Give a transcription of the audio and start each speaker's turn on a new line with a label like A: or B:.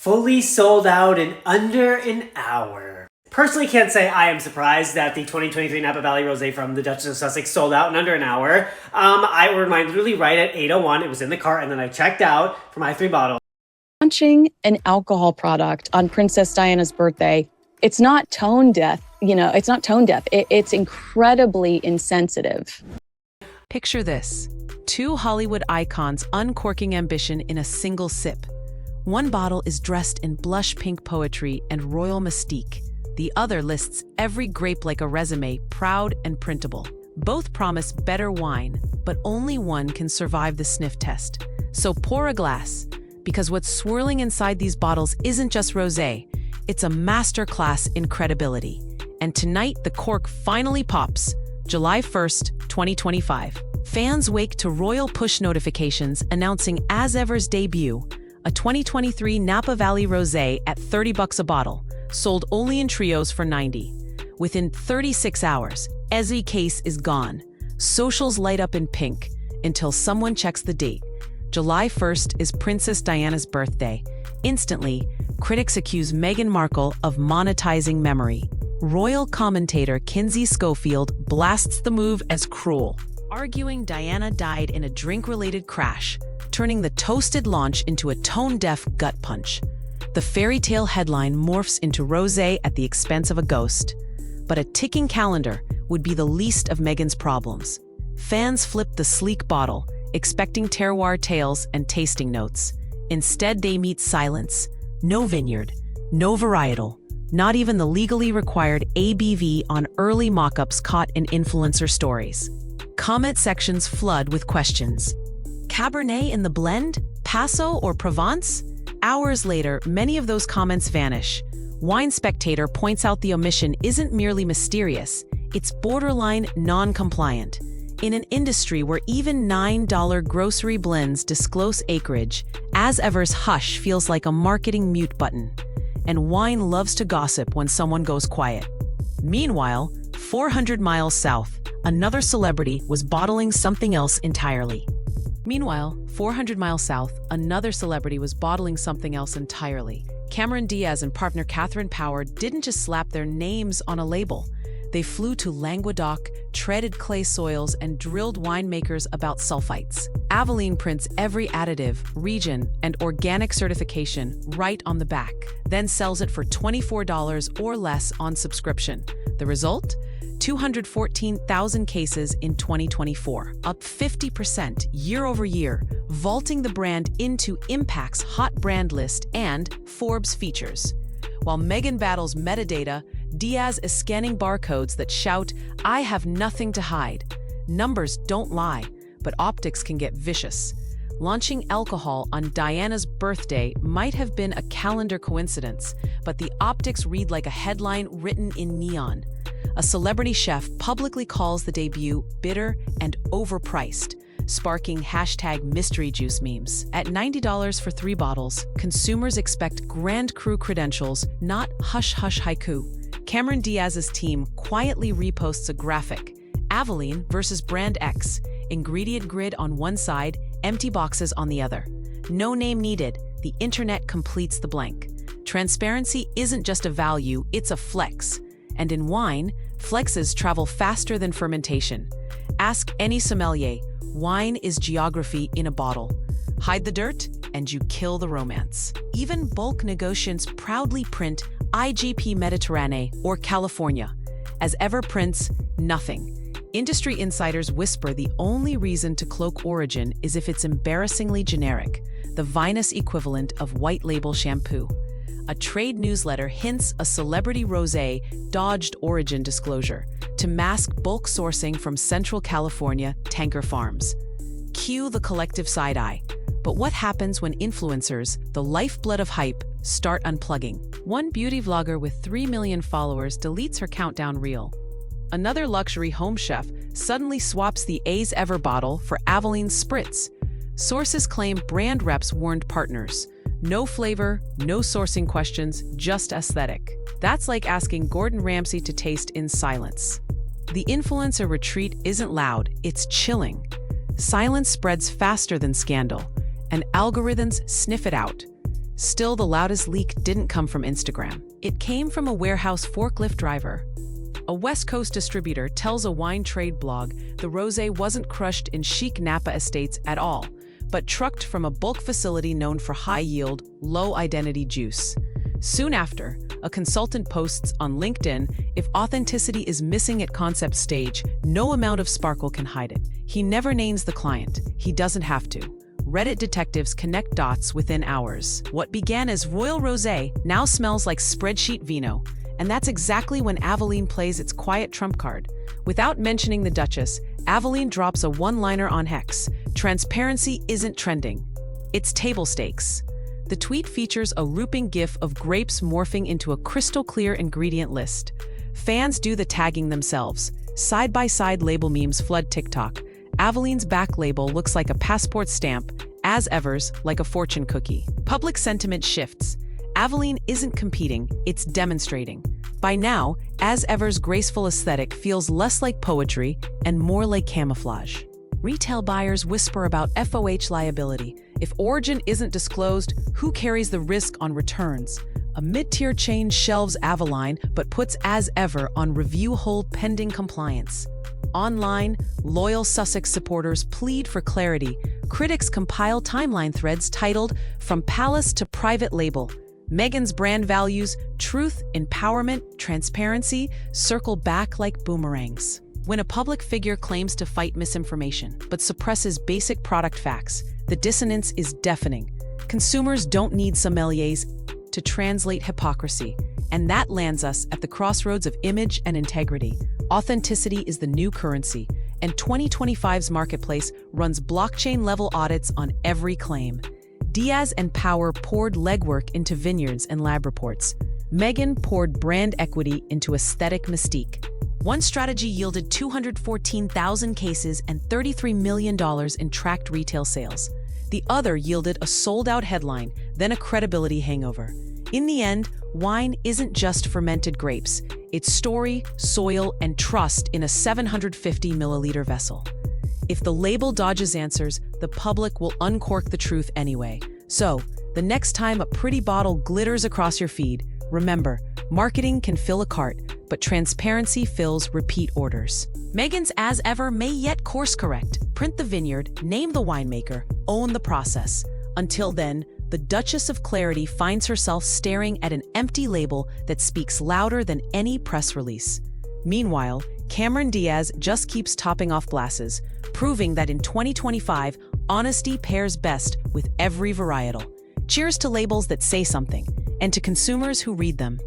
A: Fully sold out in under an hour. Personally can't say I am surprised that the 2023 Napa Valley Rosé from the Duchess of Sussex sold out in under an hour. I were literally right at 8:01. It was in the cart, and then I checked out for my 3 bottles.
B: Launching an alcohol product on Princess Diana's birthday, it's not tone deaf. It's not tone deaf. It's incredibly insensitive.
C: Picture this: 2 Hollywood icons uncorking ambition in a single sip. One bottle is dressed in blush pink poetry and royal mystique. The other lists every grape like a resume, proud and printable. Both promise better wine, but only one can survive the sniff test. So pour a glass, because what's swirling inside these bottles isn't just rosé, it's a masterclass in credibility. And tonight, the cork finally pops, July 1st, 2025. Fans wake to royal push notifications announcing As Ever's debut, a 2023 Napa Valley Rosé at $30 a bottle, sold only in trios for $90. Within 36 hours, every case is gone. Socials light up in pink until someone checks the date. July 1st is Princess Diana's birthday. Instantly, critics accuse Meghan Markle of monetizing memory. Royal commentator Kinsey Schofield blasts the move as cruel, arguing Diana died in a drink-related crash, turning the toasted launch into a tone-deaf gut punch. The fairy tale headline morphs into rosé at the expense of a ghost. But a ticking calendar would be the least of Meghan's problems. Fans flip the sleek bottle, expecting terroir tales and tasting notes. Instead, they meet silence. No vineyard, no varietal, not even the legally required ABV on early mock-ups caught in influencer stories. Comment sections flood with questions. Cabernet in the blend? Paso or Provence? Hours later, many of those comments vanish. Wine Spectator points out the omission isn't merely mysterious, it's borderline non-compliant. In an industry where even $9 grocery blends disclose acreage, As Ever's hush feels like a marketing mute button. And wine loves to gossip when someone goes quiet. Meanwhile, 400 miles south, another celebrity was bottling something else entirely. Cameron Diaz and partner Catherine Power didn't just slap their names on a label. They flew to Languedoc, treaded clay soils, and drilled winemakers about sulfites. Avaline prints every additive, region, and organic certification right on the back, then sells it for $24 or less on subscription. The result? 214,000 cases in 2024, up 50% year over year, vaulting the brand into Impact's Hot Brand List and Forbes features. While Meghan battles metadata, Diaz is scanning barcodes that shout, "I have nothing to hide." Numbers don't lie, but optics can get vicious. Launching alcohol on Diana's birthday might have been a calendar coincidence, but the optics read like a headline written in neon. A celebrity chef publicly calls the debut bitter and overpriced, sparking #MysteryJuice memes. At $90 for 3 bottles, consumers expect Grand Cru credentials, not hush-hush haiku. Cameron Diaz's team quietly reposts a graphic, Avaline versus Brand X, ingredient grid on one side, empty boxes on the other. No name needed, the internet completes the blank. Transparency isn't just a value, it's a flex. And in wine, flexes travel faster than fermentation. Ask any sommelier, wine is geography in a bottle. Hide the dirt, and you kill the romance. Even bulk negotiants proudly print IGP Mediterranee or California. As Ever prints, nothing. Industry insiders whisper the only reason to cloak origin is if it's embarrassingly generic, the vinous equivalent of white label shampoo. A trade newsletter hints a celebrity rosé dodged origin disclosure to mask bulk sourcing from Central California tanker farms. Cue the collective side-eye. But what happens when influencers, the lifeblood of hype, start unplugging? One beauty vlogger with 3 million followers deletes her countdown reel. Another luxury home chef suddenly swaps the As Ever bottle for Avaline Spritz. Sources claim brand reps warned partners. No flavor, no sourcing questions, just aesthetic. That's like asking Gordon Ramsay to taste in silence. The influencer retreat isn't loud, it's chilling. Silence spreads faster than scandal, and algorithms sniff it out. Still, the loudest leak didn't come from Instagram. It came from a warehouse forklift driver. A West Coast distributor tells a wine trade blog the rosé wasn't crushed in chic Napa estates at all, but trucked from a bulk facility known for high-yield, low-identity juice. Soon after, a consultant posts on LinkedIn, if authenticity is missing at concept stage, no amount of sparkle can hide it. He never names the client. He doesn't have to. Reddit detectives connect dots within hours. What began as Royal Rosé now smells like spreadsheet vino. And that's exactly when Avaline plays its quiet trump card. Without mentioning the Duchess, Avaline drops a one-liner on Hex. Transparency isn't trending. It's table stakes. The tweet features a looping gif of grapes morphing into a crystal-clear ingredient list. Fans do the tagging themselves. Side-by-side label memes flood TikTok. Avaline's back label looks like a passport stamp, as ever's like a fortune cookie. Public sentiment shifts. Avaline isn't competing, it's demonstrating. By now, As Ever's graceful aesthetic feels less like poetry and more like camouflage. Retail buyers whisper about FOH liability. If origin isn't disclosed, who carries the risk on returns? A mid-tier chain shelves Avaline but puts As Ever on review hold pending compliance. Online, loyal Sussex supporters plead for clarity. Critics compile timeline threads titled "From Palace to Private Label." Meghan's brand values, truth, empowerment, transparency, circle back like boomerangs. When a public figure claims to fight misinformation but suppresses basic product facts, the dissonance is deafening. Consumers don't need sommeliers to translate hypocrisy, and that lands us at the crossroads of image and integrity. Authenticity is the new currency, and 2025's marketplace runs blockchain-level audits on every claim. Diaz and Power poured legwork into vineyards and lab reports. Meghan poured brand equity into aesthetic mystique. One strategy yielded 214,000 cases and $33 million in tracked retail sales. The other yielded a sold-out headline, then a credibility hangover. In the end, wine isn't just fermented grapes. It's story, soil, and trust in a 750 milliliter vessel. If the label dodges answers, the public will uncork the truth anyway. So, the next time a pretty bottle glitters across your feed, remember, marketing can fill a cart, but transparency fills repeat orders. Meghan's As Ever may yet course correct, print the vineyard, name the winemaker, own the process. Until then, the Duchess of Clarity finds herself staring at an empty label that speaks louder than any press release. Meanwhile, Cameron Diaz just keeps topping off glasses, proving that in 2025, honesty pairs best with every varietal. Cheers to labels that say something, and to consumers who read them.